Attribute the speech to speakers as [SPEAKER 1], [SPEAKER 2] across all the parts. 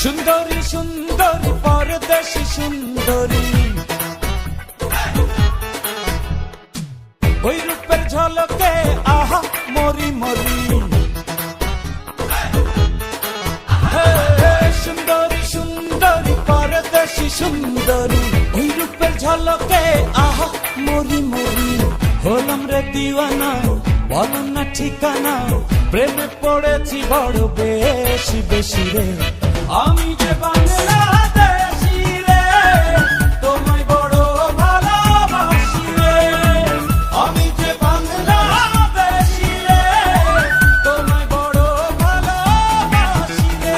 [SPEAKER 1] সুন্দরী সুন্দরী পরদেশী সুন্দরী, ওই রূপের ঝলকে আহা মরি মরি। সুন্দরী সুন্দরী পরদেশী সুন্দরী, ওই রূপের ঝলকে আহা মরি মরি। হলাম রে দিওয়ানা, বলো না ঠিকানা, প্রেমে পড়েছি বড় বেশি বেশি রে। আমি যে বাংলাদেশি রে, তোমায় বড় ভালোবাসি রে। আমি যে বাংলাদেশি রে, তোমায় বড় ভালোবাসি রে।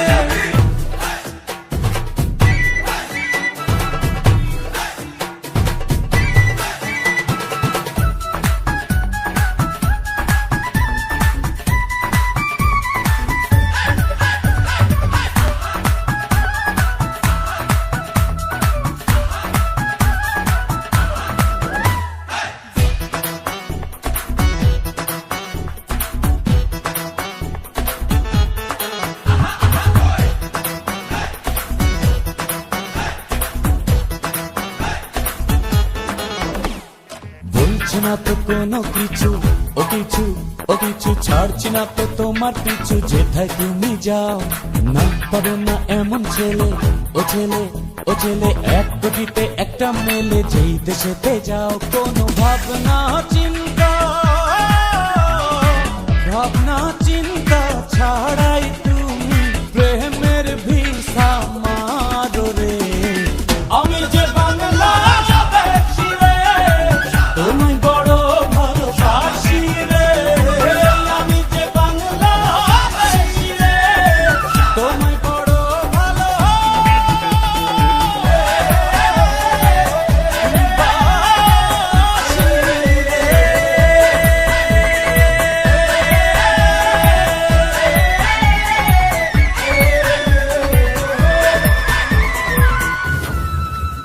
[SPEAKER 1] না তো কোনো কিছু, ও কিছু ও কিছু ছাড়ছি না তো তোমার পিছু। যেথায় তুমি যাও না পারো না এমন ছেলে, ও ছেলে ও ছেলে, এক কোটিতে একটা মেলে। যেই দেশেতে যাও কোনো ভাবনা চিন্তা, ভাবনা